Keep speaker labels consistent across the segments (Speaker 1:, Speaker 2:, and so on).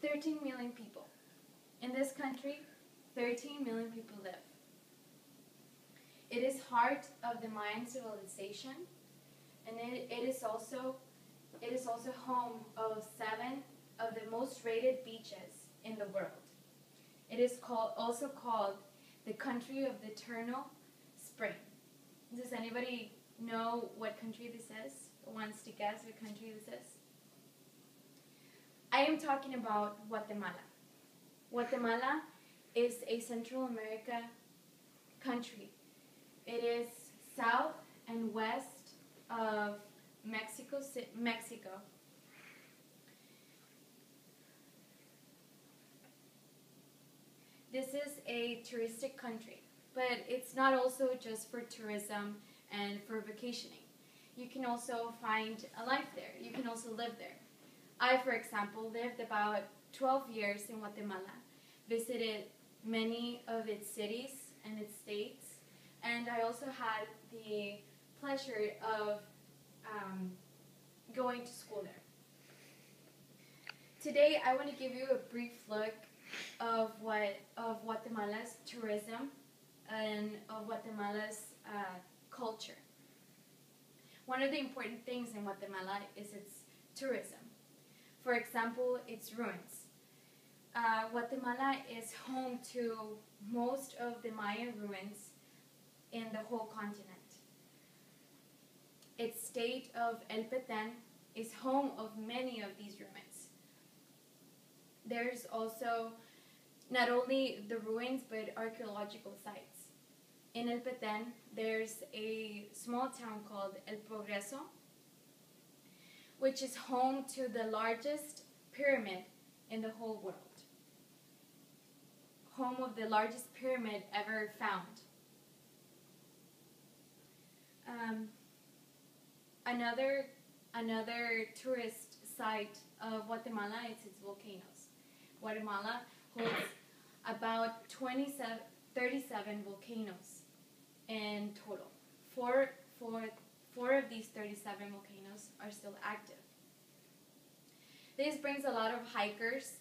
Speaker 1: 13 million people. In this country, 13 million people live. It is heart of the Mayan civilization, and it is also home of 7 of the most rated beaches in the world. It is also called the country of the eternal spring. Does anybody know what country this is? Or wants to guess what country this is? I am talking about Guatemala. Guatemala is a Central America country. It is south and west of Mexico. This is a touristic country, but it's not also just for tourism and for vacationing. You can also find a life there. You can also live there. I, for example, lived about 12 years in Guatemala, visited many of its cities and its states, and I also had the pleasure of going to school there. Today, I want to give you a brief look of Guatemala's tourism and of Guatemala's culture. One of the important things in Guatemala is its tourism. For example, its ruins. Guatemala is home to most of the Mayan ruins in the whole continent. Its state of El Petén is home of many of these ruins. There's also not only the ruins, but archaeological sites. In El Petén, there's a small town called El Progreso, which is home to the largest pyramid in the whole world. Home of the largest pyramid ever found. Another tourist site of Guatemala is its volcanoes. Guatemala holds about 37 volcanoes in total. Four of these 37 volcanoes are still active. This brings a lot of hikers,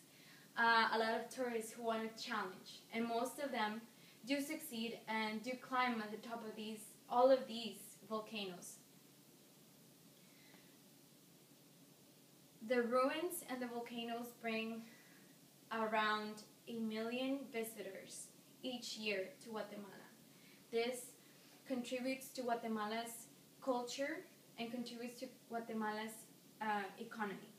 Speaker 1: a lot of tourists who want a challenge, and most of them do succeed and do climb at the top of all of these volcanoes. The ruins and the volcanoes bring around 1 million visitors each year to Guatemala. This contributes to Guatemala's culture and contributes to Guatemala's economy.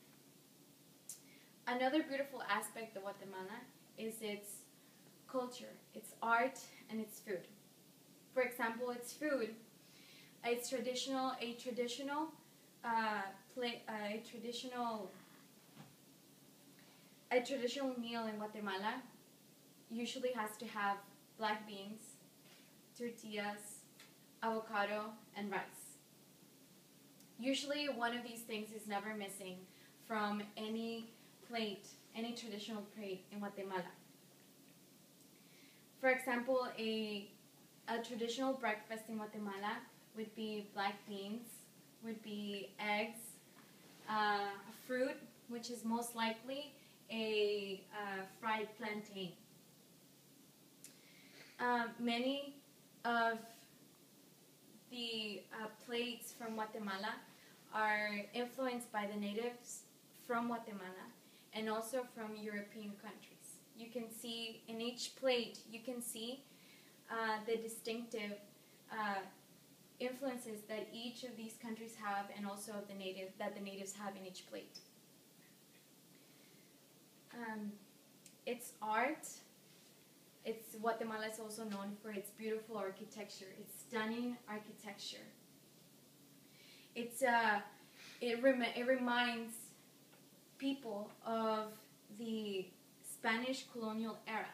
Speaker 1: Another beautiful aspect of Guatemala is its culture, its art, and its food. For example, its food, a traditional meal in Guatemala usually has to have black beans, tortillas, avocado, and rice. Usually one of these things is never missing from any traditional plate in Guatemala. For example, a traditional breakfast in Guatemala would be black beans, would be eggs, fruit, which is most likely a fried plantain. Many of the plates from Guatemala are influenced by the natives from Guatemala and also from European countries. You can see in each plate, you can see the distinctive influences that each of these countries have, and also the natives have in each plate. Its art, Guatemala is also known for its beautiful architecture, its stunning architecture. It reminds people of the Spanish colonial era.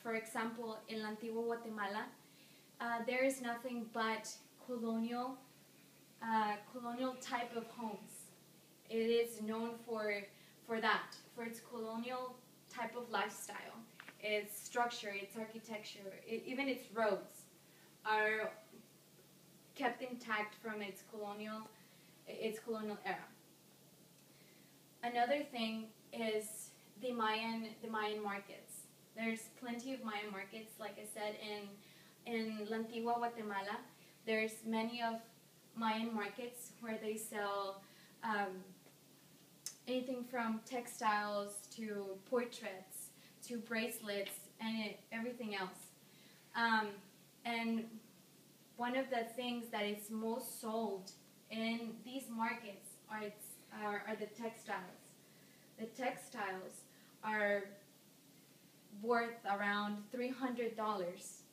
Speaker 1: For example, in Antiguo Guatemala, there is nothing but colonial type of homes. It is known for its colonial type of lifestyle. Its structure, its architecture, even its roads are kept intact from its colonial era. Another thing is the Mayan Mayan markets. There's plenty of Mayan markets, like I said, in La Antigua, Guatemala. There's many of Mayan markets where they sell anything from textiles to portraits to bracelets and everything else. And one of the things that is most sold in these markets are the textiles. The textiles are worth around $300.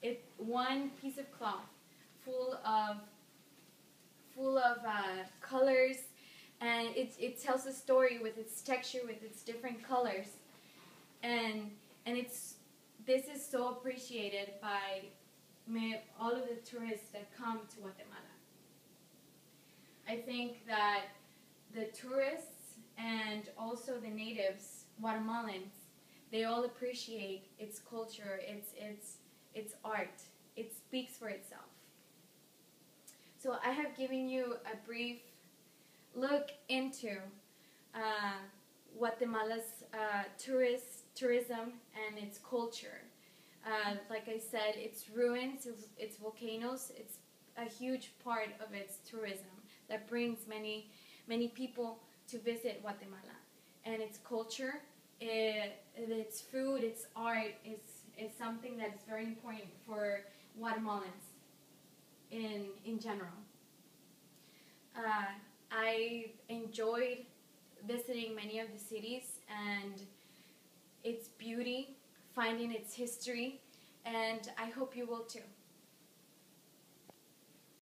Speaker 1: If one piece of cloth full of colors, and it tells a story with its texture, with its different colors, and this is so appreciated by all of the tourists that come to Guatemala. I think that the tourists and also the natives, Guatemalans, they all appreciate its culture, its art. It speaks for itself. So I have given you a brief look into Guatemala's tourism and its culture. Like I said, its ruins, its volcanoes, it's a huge part of its tourism that brings many people to visit Guatemala. And its culture, its food, its art is something that is very important for Guatemalans in general. I enjoyed visiting many of the cities and its beauty, finding its history, and I hope you will too.